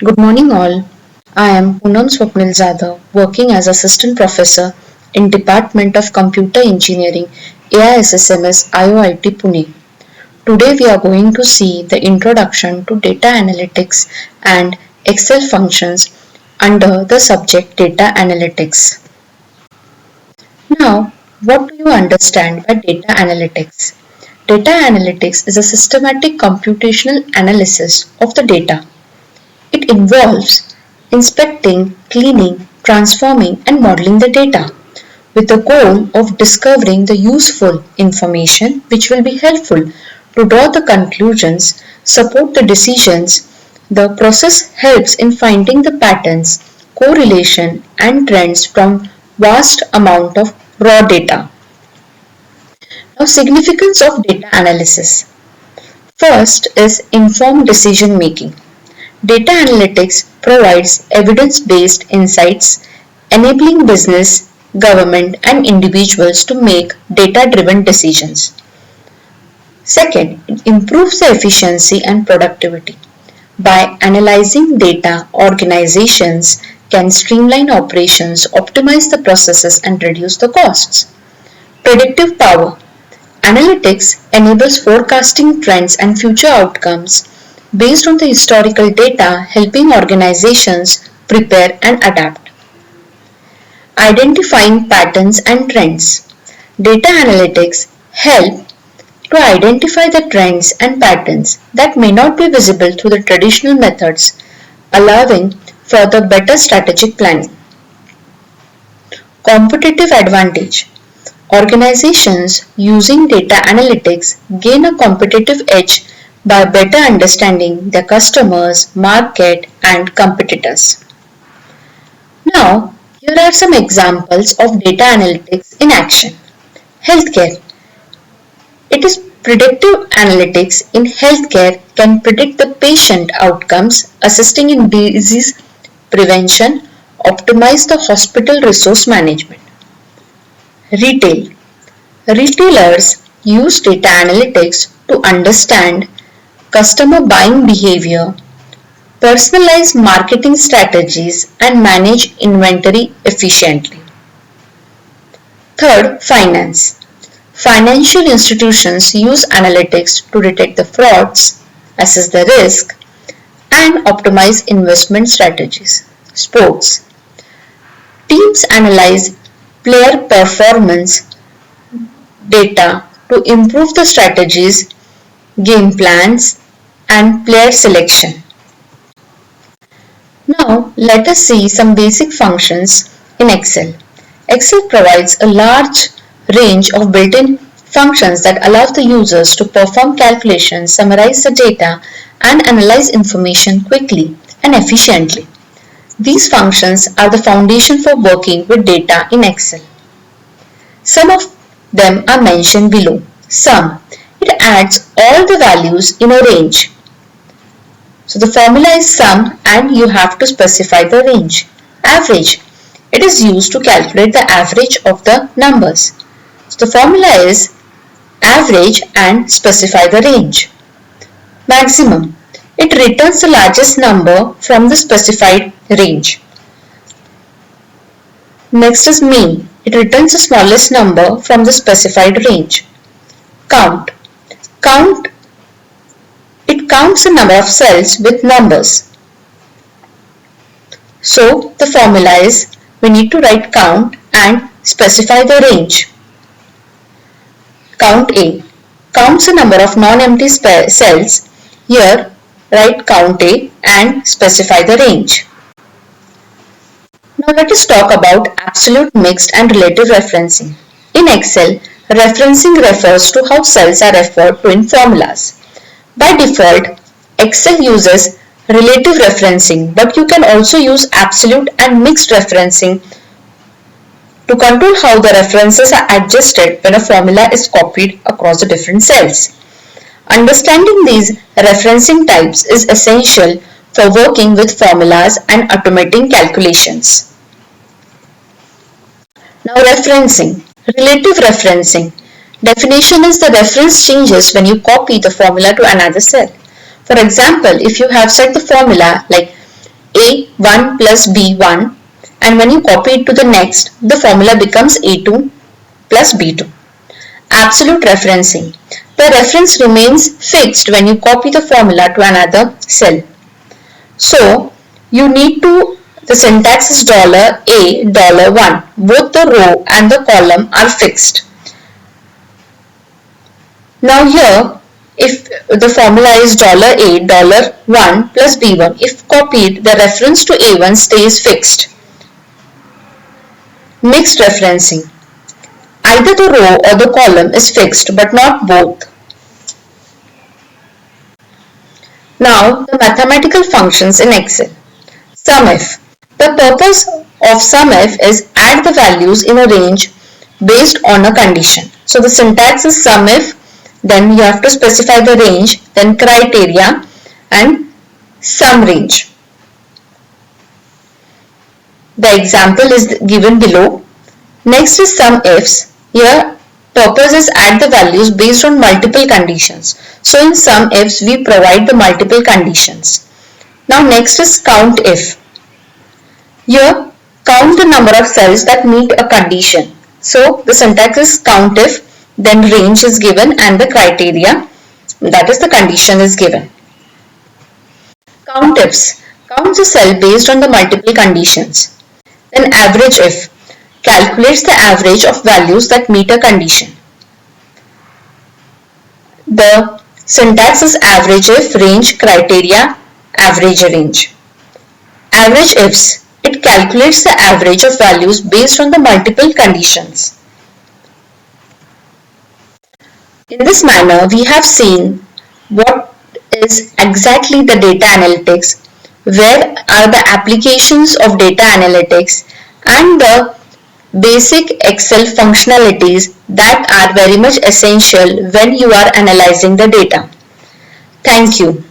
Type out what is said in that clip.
Good morning, all. I am Poonam Swapnil Zada, working as Assistant Professor in Department of Computer Engineering, AISSMS IOIT Pune. Today, we are going to see the introduction to data analytics and Excel functions under the subject Data Analytics. Now, what do you understand by data analytics? Data analytics is a systematic computational analysis of the data. It involves inspecting, cleaning, transforming, and modeling the data with the goal of discovering the useful information which will be helpful to draw the conclusions, support the decisions. The process helps in finding the patterns, correlation, and trends from vast amount of raw data. Now, significance of data analysis. First is informed decision making. Data analytics provides evidence-based insights, enabling business, government, and individuals to make data-driven decisions. Second, it improves the efficiency and productivity. By analyzing data, organizations can streamline operations, optimize the processes, and reduce the costs. Predictive power. Analytics enables forecasting trends and future outcomes based on the historical data, helping organizations prepare and adapt. Identifying patterns and trends. Data analytics help to identify the trends and patterns that may not be visible through the traditional methods, allowing for the better strategic planning. Competitive advantage. Organizations using data analytics gain a competitive edge by better understanding their customers, market, and competitors. Now, here are some examples of data analytics in action. Healthcare. It is predictive analytics in healthcare can predict the patient outcomes, assisting in disease prevention, optimize the hospital resource management. Retail. Retailers use data analytics to understand customer buying behavior, personalize marketing strategies, and manage inventory efficiently. Third, finance. Financial institutions use analytics to detect the frauds, assess the risk, and optimize investment strategies. Sports. Teams analyze player performance data to improve the strategies, game plans, and player selection. Now, let us see some basic functions in Excel. Excel provides a large range of built-in functions that allow the users to perform calculations, summarize the data, and analyze information quickly and efficiently. These functions are the foundation for working with data in Excel. Some of them are mentioned below. Sum. It adds all the values in a range. So the formula is sum and you have to specify the range. Average. It is used to calculate the average of the numbers. So the formula is average and specify the range. Maximum. It returns the largest number from the specified range. Next is mean. It returns the smallest number from the specified range. Count. Count. It counts the number of cells with numbers. So the formula is we need to write count and specify the range. Count A. Counts the number of non-empty cells. Here write count A and specify the range. Now let us talk about absolute, mixed and relative referencing. In Excel, referencing refers to how cells are referred to in formulas. By default, Excel uses relative referencing, but you can also use absolute and mixed referencing to control how the references are adjusted when a formula is copied across the different cells. Understanding these referencing types is essential for working with formulas and automating calculations. Now referencing. Relative referencing. Definition is the reference changes when you copy the formula to another cell. For example, if you have set the formula like A1 plus B1, and when you copy it to the next, the formula becomes A2 plus B2. Absolute referencing. The reference remains fixed when you copy the formula to another cell. So, you need to, the syntax is $A, $1. Both the row and the column are fixed. Now here, if the formula is $A, $1 plus B1, if copied, the reference to A1 stays fixed. Mixed referencing. Either the row or the column is fixed but not both. Now the mathematical functions in Excel. SUMIF. The purpose of SUMIF is add the values in a range based on a condition. So the syntax is SUMIF, then you have to specify the range, then criteria and sum range. The example is given below. Next is SUMIFs. Here purpose is add the values based on multiple conditions. So in SUMIFs we provide the multiple conditions. Now next is COUNTIF. Here count the number of cells that meet a condition. So the syntax is COUNTIF, then range is given and the criteria, that is the condition, is given. COUNTIFs counts a cell based on the multiple conditions. Then AVERAGEIF calculates the average of values that meet a condition. The syntax is AVERAGEIF, range, criteria, average range. AVERAGEIFs, it calculates the average of values based on the multiple conditions. In this manner, we have seen what is exactly the data analytics, where are the applications of data analytics, and the basic Excel functionalities that are very much essential when you are analyzing the data. Thank you.